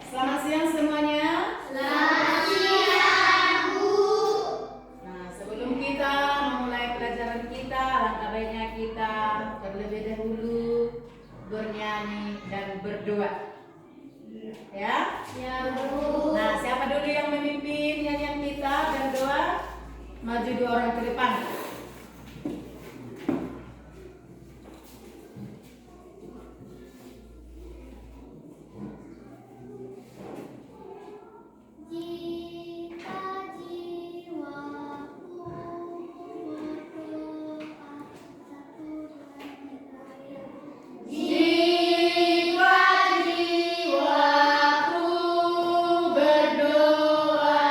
Selamat siang semuanya. Selamat siang, Bu. Nah, sebelum kita memulai pelajaran kita, alangkah baiknya kita terlebih dahulu bernyanyi dan berdoa. Ya? Ya, Bu. Nah, siapa dulu yang memimpin nyanyian kita dan doa? Maju 2 orang ke depan. Jika jiwaku berdoa, 1, 2, 3, Jika jiwaku berdoa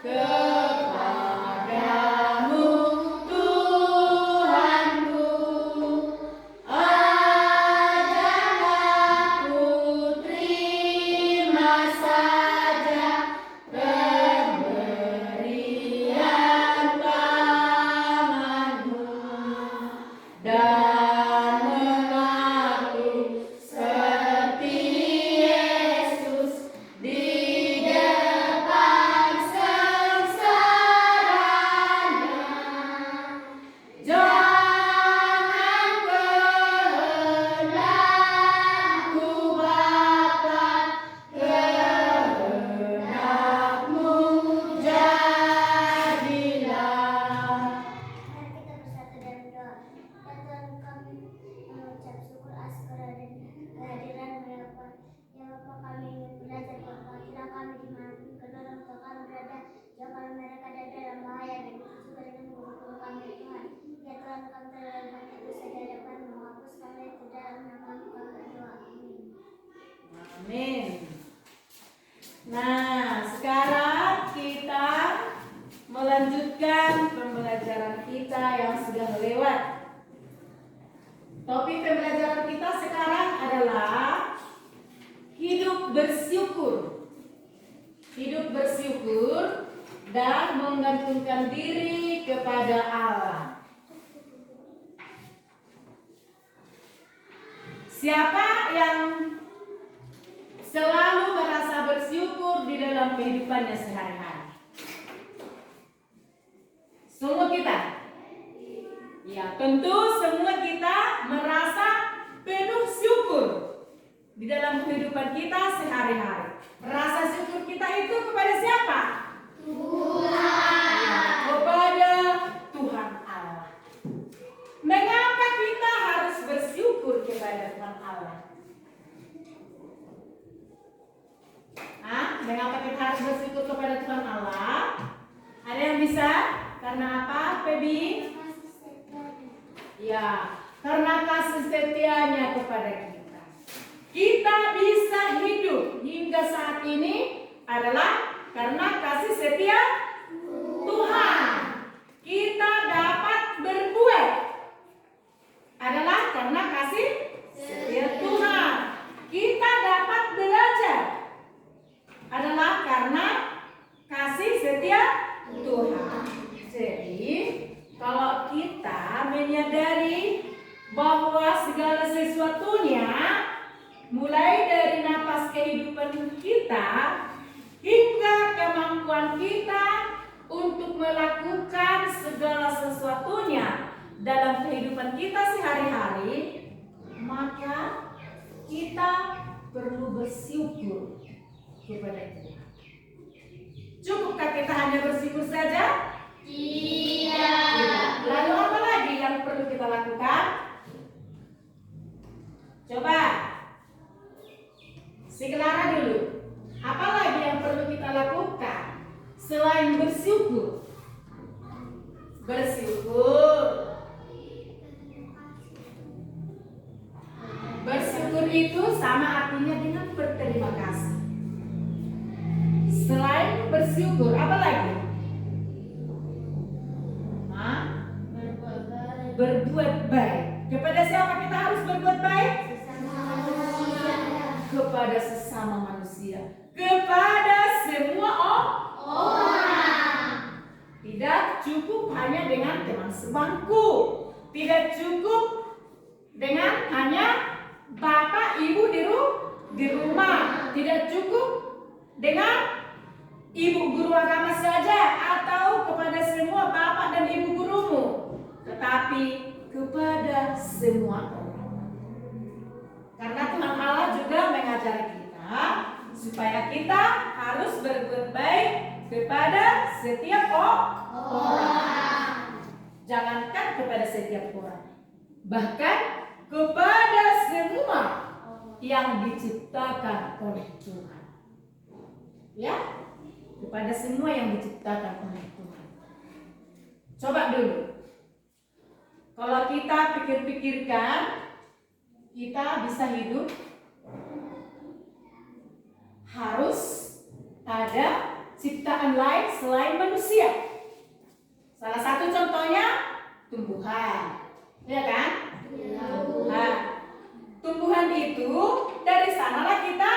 kepadamu Tuhanku, ajarlah ku terima saja pemberian tanganmu dan mengaku seperti Yesus di depan sengsaranya. Jangan kehendakku Bapa, kehendakmu jadilah. Mari kita bersatu dalam doa. Ya Tuhan, kami mengucap syukur atas kehadiran Bapa. Ya Bapa, kami ingin belajar Bapa. Kiranya kami dimanapun kedua orang tua kami berada, jauhkan mereka dari dalam bahaya, begitu juga dengan guru-guru kami Tuhan. Ya Tuhan, kami terlalu banyak dosa di hadapan-Mu, hapus kami itu dalam nama-Mu kami berdoa. Amin. Amin. Nah, sekarang kita melanjutkan pembelajaran kita yang sudah lewat. Topik pembelajaran kita sekarang adalah hidup bersyukur. Hidup bersyukur dan menggantungkan diri kepada Allah. Siapa yang selalu merasa bersyukur di dalam kehidupannya sehari-hari? Semua kita? Ya, tentu semua kita merasa penuh syukur di dalam kehidupan kita sehari-hari. Rasa syukur kita itu kepada siapa? Ya, kepada Tuhan Allah. Mengapa kita harus bersyukur kepada Tuhan Allah? Mengapa kita harus bersyukur kepada Tuhan Allah? Ada yang bisa? Karena apa, Febi? Ya, karena kasih setianya kepada kita. Kita bisa hidup hingga saat ini adalah karena kasih setia Tuhan. Kita dapat berbuat adalah karena kasih setia Tuhan. Kita dapat belajar adalah karena kasih setia Tuhan. Jadi, kalau kita menyadari bahwa segala sesuatunya mulai dari napas kehidupan kita hingga kemampuan kita untuk melakukan segala sesuatunya dalam kehidupan kita sehari-hari, maka kita perlu bersyukur kepada Tuhan. Cukupkah kita hanya bersyukur saja? Tidak. Lalu apa lagi yang perlu kita lakukan? Coba si Clara dulu. Apa lagi yang perlu kita lakukan selain bersyukur? Bersyukur. Bersyukur itu sama artinya dengan berterima kasih. Selain bersyukur, apa lagi? Berbuat baik. Kepada siapa kita harus berbuat baik? Kepada sesama manusia. Kepada semua orang. Tidak cukup hanya dengan teman sebangku. Tidak cukup dengan hanya bapak ibu di rumah. Tidak cukup dengan ibu guru agama saja atau kepada semua bapak dan ibu gurumu, tetapi kepada semua orang. Karena Tuhan Allah juga mengajari kita supaya kita harus berbuat baik kepada setiap orang. Jangankan kepada setiap orang, bahkan kepada semua yang diciptakan oleh Tuhan. Ya, kepada semua yang diciptakan oleh Tuhan. Coba dulu, kalau kita pikir-pikirkan, kita bisa hidup harus ada ciptaan lain selain manusia. Salah satu contohnya tumbuhan, ya kan? Tumbuhan. Tumbuhan itu dari sanalah kita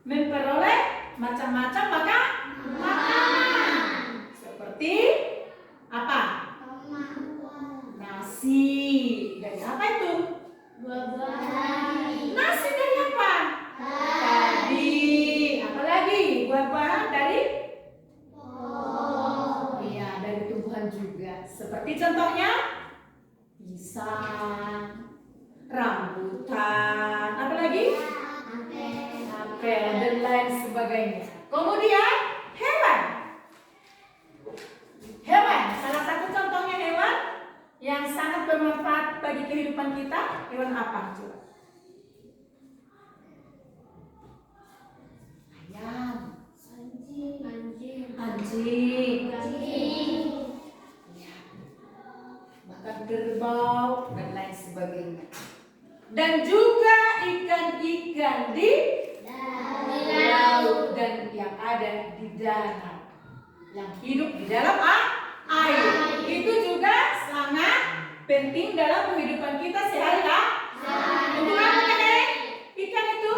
memperoleh macam-macam makanan. Seperti apa? Nasi. Dari apa itu? Nasi dari apa? Padi. Apalagi buah-buahan dari? Iya, dari tumbuhan juga. Seperti contohnya pisang, rambutan, apalagi? Apel dan lain sebagainya. Kemudian hewan. Hewan, salah satu contohnya hewan yang sangat bermanfaat bagi kehidupan kita. Hewan apa? Coba. Ayam. Anjing. Ya. Bahkan kerbau dan lain sebagainya. Dan juga ikan-ikan di laut dan yang ada di danau, yang hidup di dalam air. Itu juga sangat penting dalam kehidupan kita sehari-hari. Untuk apa kan? Ikan itu?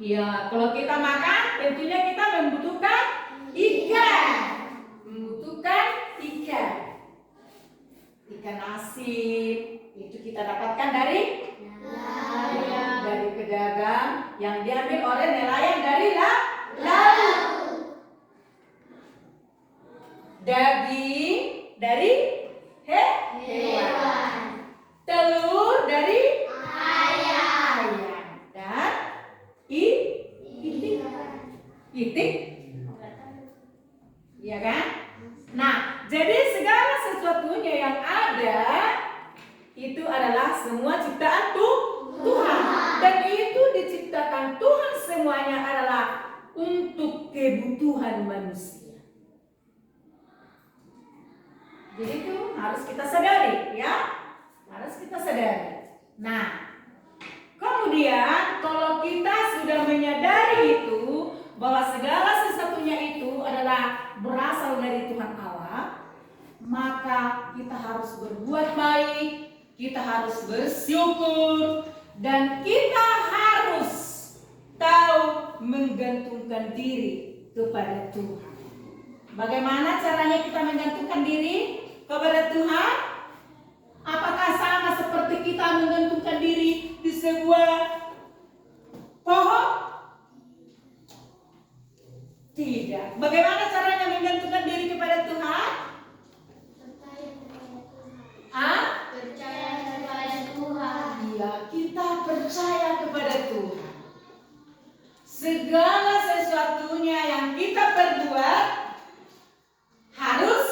Ya, kalau kita makan, tentunya kita membutuhkan ikan. Ikan asin itu kita dapatkan dari pedagang yang diambil oleh nelayan dari laut. Daging dari hewan. Telur dari ayam. Dan itik. Iya kan? Nah, jadi segala sesuatunya yang ada itu adalah semua ciptaan Tuhan. Dan itu diciptakan Tuhan semuanya adalah untuk kebutuhan manusia. Jadi itu harus kita sadari, ya. Harus kita sadari. Nah, kemudian kalau kita sudah menyadari itu bahwa segala sesuatunya itu adalah berasal dari Tuhan Allah, maka kita harus berbuat baik, kita harus bersyukur, dan kita harus tahu menggantungkan diri kepada Tuhan. Bagaimana caranya kita menggantungkan diri kepada Tuhan? Apakah sama seperti kita menggantungkan diri di sebuah pohon? Tidak. Bagaimana caranya menggantungkan diri kepada Tuhan? Percaya kepada Tuhan. Iya, kita percaya kepada Tuhan. Segala sesuatunya yang kita perbuat harus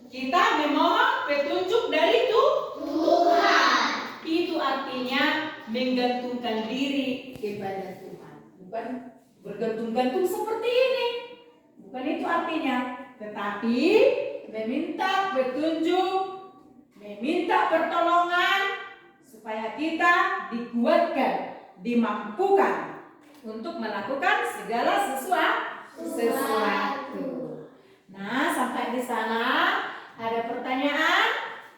kita memohon petunjuk dari Tuhan. Itu artinya menggantungkan diri kepada Tuhan. Bukan bergantung-gantung seperti ini. Bukan itu artinya. Tetapi meminta petunjuk, meminta pertolongan supaya kita dikuatkan, dimampukan untuk melakukan segala sesuatu. Nah, sampai di sana ada pertanyaan?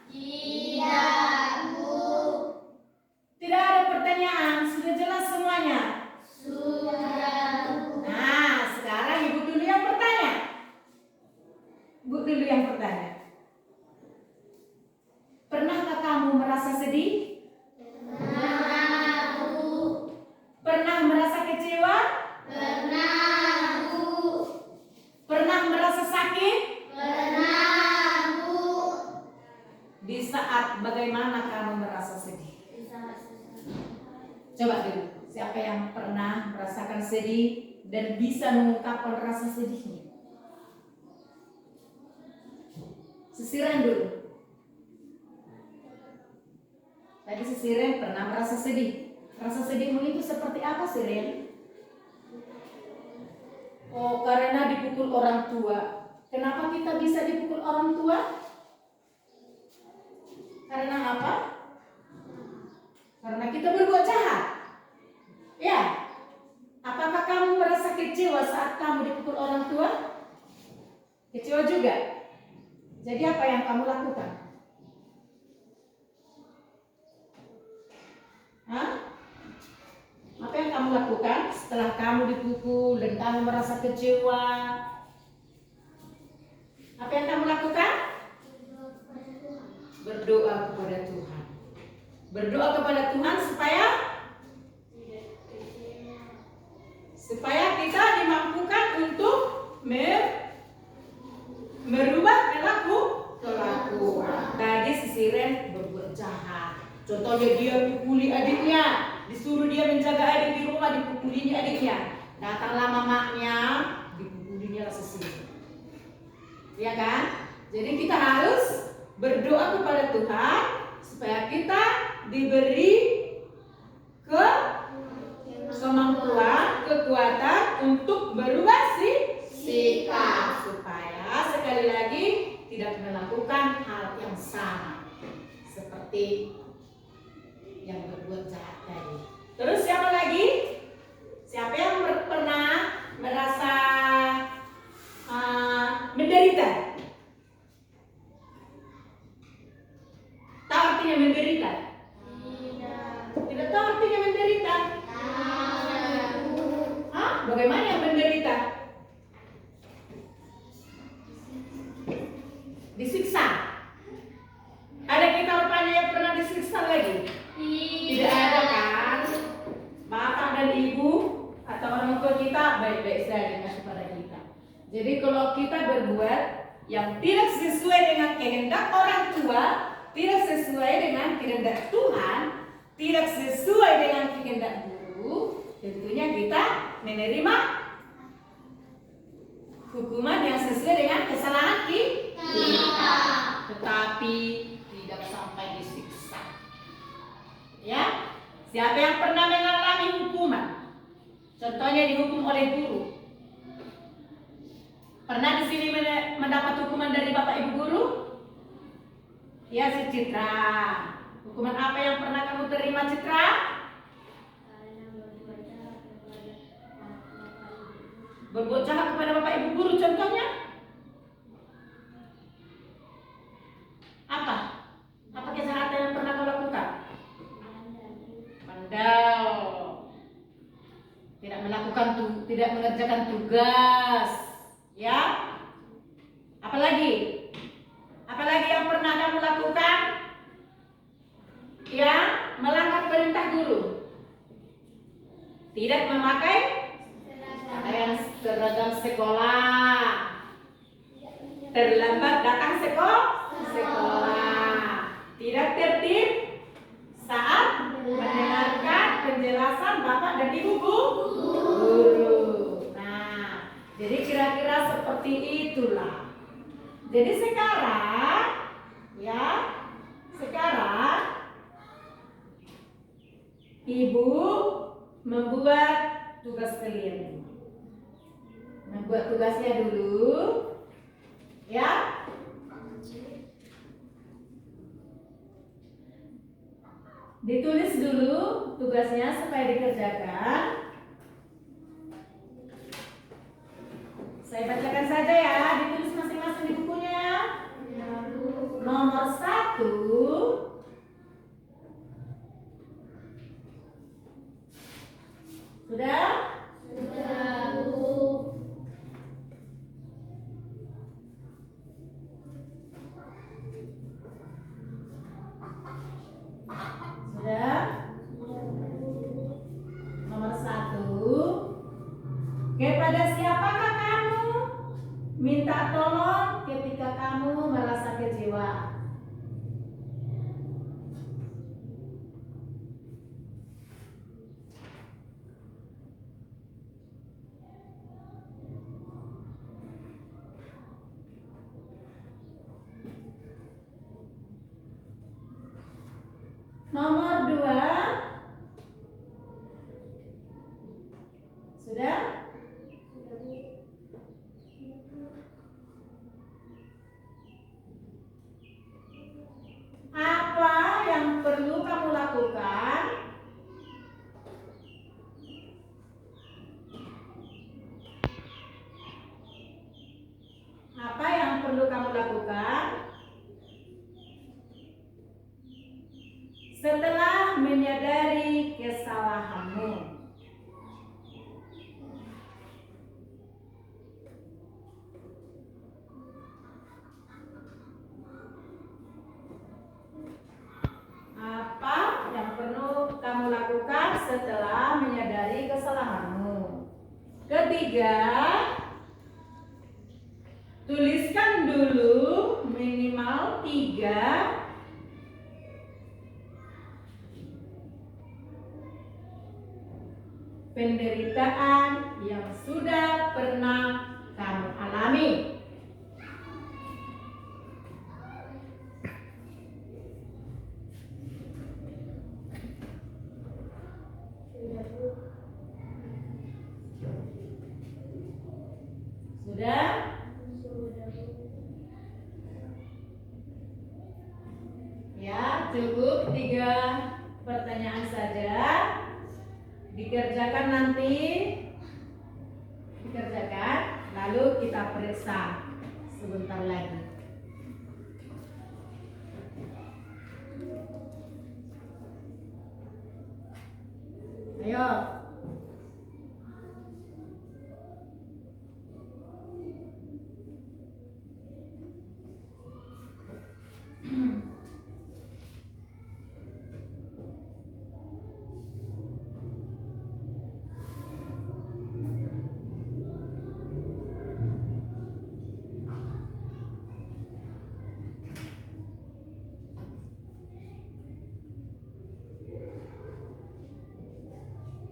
Tidak, Bu. Tidak ada pertanyaan, sudah jelas semuanya? Sudah, Bu. Nah, sekarang Ibu dulu yang bertanya. Ibu dulu yang bertanya. Pernahkah kamu merasa sedih? Pernah, Bu. Pernah merasa kecewa? yang pernah merasakan sedih dan bisa mengungkapkan rasa sedihnya? Sisiran dulu. Tadi Siren pernah merasa sedih. Rasa sedihmu itu seperti apa, Siren? Oh, karena dipukul orang tua. Kenapa kita bisa dipukul orang tua? Karena apa? Karena kita berbuat jahat. Ya. Apakah kamu merasa kecewa saat kamu dipukul orang tua? Kecewa juga. Jadi apa yang kamu lakukan? Hah? Apa yang kamu lakukan setelah kamu dipukul dan kamu merasa kecewa? Apa yang kamu lakukan? Berdoa kepada Tuhan. Berdoa kepada Tuhan supaya kita dimampukan untuk merubah kelakuan. Tadi si Siren berbuat jahat. Contohnya dia pukuli adiknya, disuruh dia menjaga adik di rumah, dipukulinya adiknya. Datanglah mamanya, dipukulinya si Siren. Ya kan? Jadi kita harus berdoa kepada Tuhan supaya kita diberi kemampuan, kekuatan untuk berubah sikap supaya sekali lagi tidak melakukan hal yang sama seperti yang berbuat jahat tadi. Terus siapa lagi? Siapa yang pernah merasa menderita? Tahu artinya menderita? Tidak tahu artinya menderita? Hah? Bagaimana yang menderita? Disiksa. Ada kita rupanya yang pernah disiksa lagi? Tidak ada kan? Bapak dan ibu atau orang tua kita baik-baik saja kepada kita. Jadi kalau kita berbuat yang tidak sesuai dengan kehendak orang tua, tidak sesuai dengan kehendak Tuhan, tidak sesuai dengan kehendak guru, tentunya kita menerima hukuman yang sesuai dengan kesalahan kita, tetapi tidak sampai disiksa. Ya, siapa yang pernah mengalami hukuman? Contohnya dihukum oleh guru. Pernah di sini mendapat hukuman dari Bapak Ibu guru? Ya, si Citra. Hukuman apa yang pernah kamu terima, Citra? Berbuat jahat kepada Bapak Ibu guru, contohnya? Apa? Apa kejahatan yang pernah kau lakukan? Bandel. Tidak mengerjakan tugas. Ya? Apalagi yang pernah kamu lakukan? Ya, melanggar perintah guru. Tidak memakai seragam sekolah. Terlambat datang sekolah. Tidak tertib saat mendengarkan penjelasan Bapak dan Ibu guru. Nah, jadi kira-kira seperti itulah. Jadi sekarang Ibu membuat tugas kalian. Membuat tugasnya dulu, ya. Ditulis dulu tugasnya supaya dikerjakan. Saya bacakan saja ya, ditulis masing-masing di bukunya. Nomor 1. Sudah? Sudah, Bu. Sudah? Nomor 1. Kepada siapakah kamu minta tolong ketika kamu merasa kecewa? Sudah? Sudah, Bu. Apa yang perlu kamu lakukan? Apa yang perlu kamu lakukan setelah menyadari kesalahanmu? Apa yang perlu kamu lakukan setelah menyadari kesalahanmu? Ketiga, tuliskan dulu minimal 3 penderitaan yang sudah pernah kamu alami. Sudah, Bu. Sudah? Sudah, Bu. Ya, cukup 3 pertanyaan saja. Dikerjakan nanti. Dikerjakan, lalu kita periksa sebentar lagi. Ayo.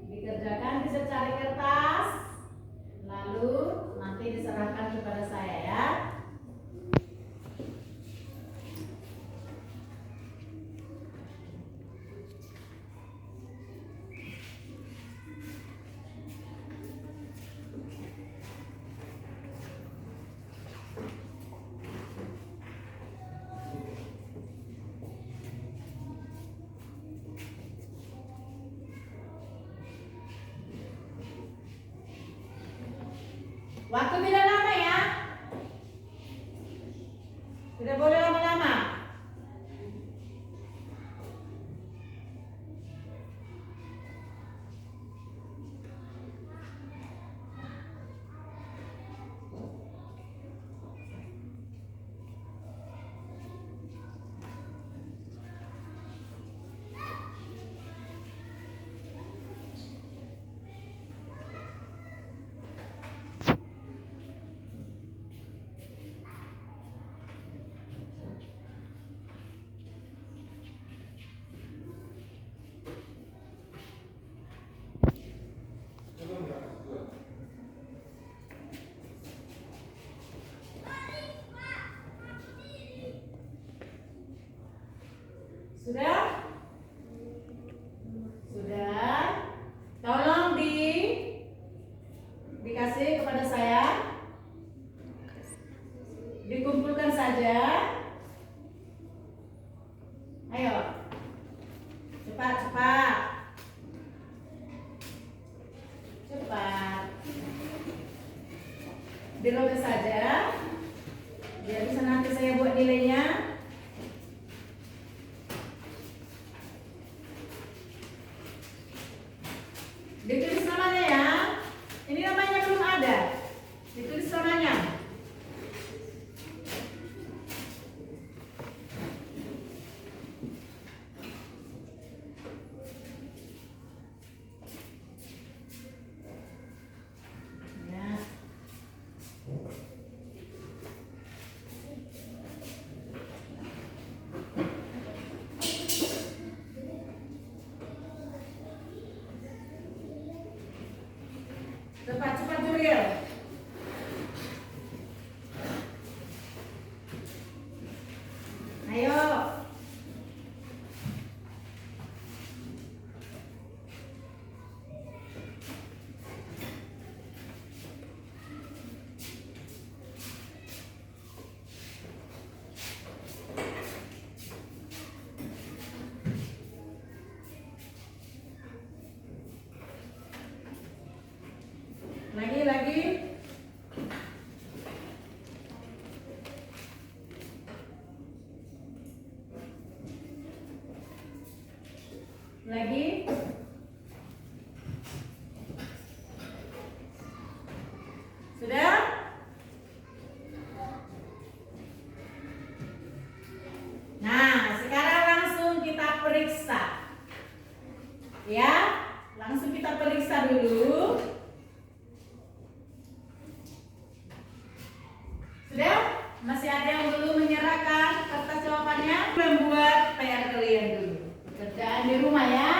Dikerjakan, bisa cari kertas, lalu nanti diserahkan kepada saya ya. Waktu tidak lama ya. Tidak boleh lama-lama. Sudah? Sudah. Tolong dikasih kepada saya. Dikumpulkan saja. Ayo. Cepat, cepat. Cepat. Dirobek saja. Biar bisa nanti saya buat nilainya. Ditulis namanya ya. Ini namanya belum ada. Ditulis namanya. Ya. Cepat-cepat Juril. Ayo. lagi. Sudah? Nah, sekarang langsung kita periksa. Ya, langsung kita periksa dulu. Sudah? Masih ada yang belum menyerahkan kertas jawabannya? Membuat PR kalian dulu. Kerjaan di rumah ya.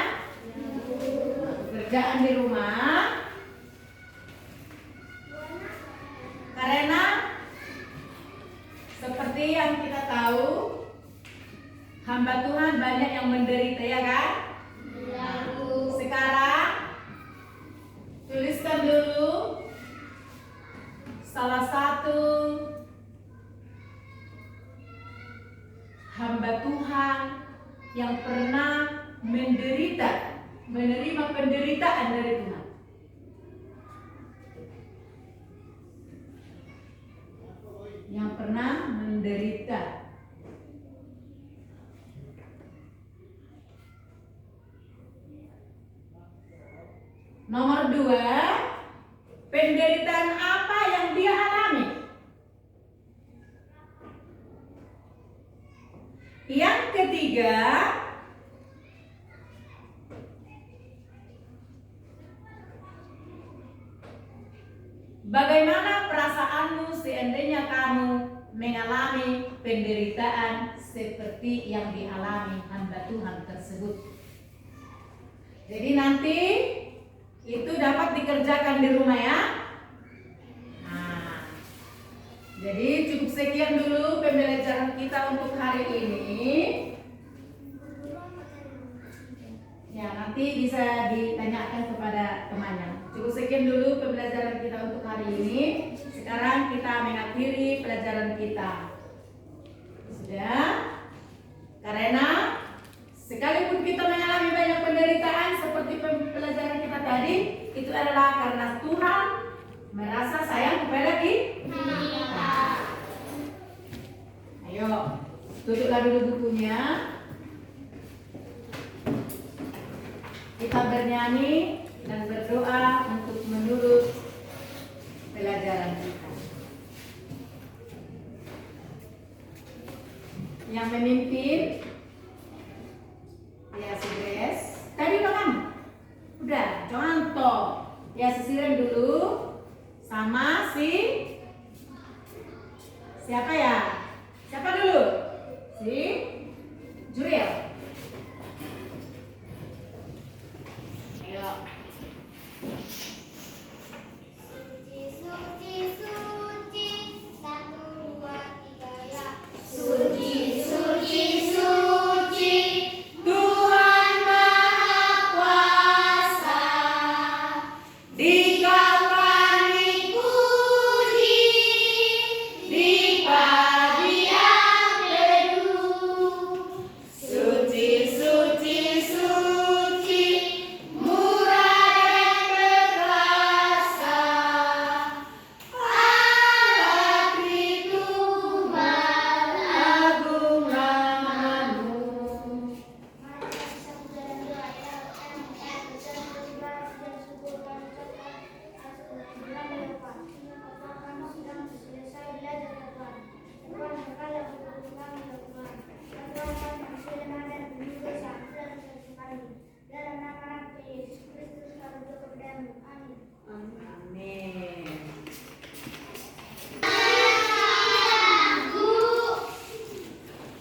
Kerjaan di rumah. Karena seperti yang kita tahu, hamba Tuhan banyak yang menderita, ya kan? Sekarang tuliskan dulu salah satu hamba Tuhan yang pernah menerima penderitaan dari Tuhan. Yang pernah menderita. Nomor 2, penderitaan apa yang dia alami? Yang ketiga, bagaimana perasaanmu seandainya kamu mengalami penderitaan seperti yang dialami hamba Tuhan tersebut? Jadi nanti itu dapat dikerjakan di rumah ya. Nah, jadi cukup sekian dulu pembelajaran kita untuk hari ini. Ya, nanti bisa ditanyakan kepada temannya. Cukup sekian dulu pembelajaran kita untuk hari ini. Sekarang kita mengakhiri pelajaran kita. Sudah? Karena sekalipun kita mengalami banyak penderitaan seperti pelajaran kita tadi, itu adalah karena Tuhan merasa sayang kepada kita. Ayo, tutuplah dulu bukunya. Kita bernyanyi dan berdoa untuk menurut pelajaran kita. Yang memimpin ya si Grace. Tadi kamu udah contoh ya sisiran dulu sama si siapa ya? Siapa dulu? Si Juriel. Ayo.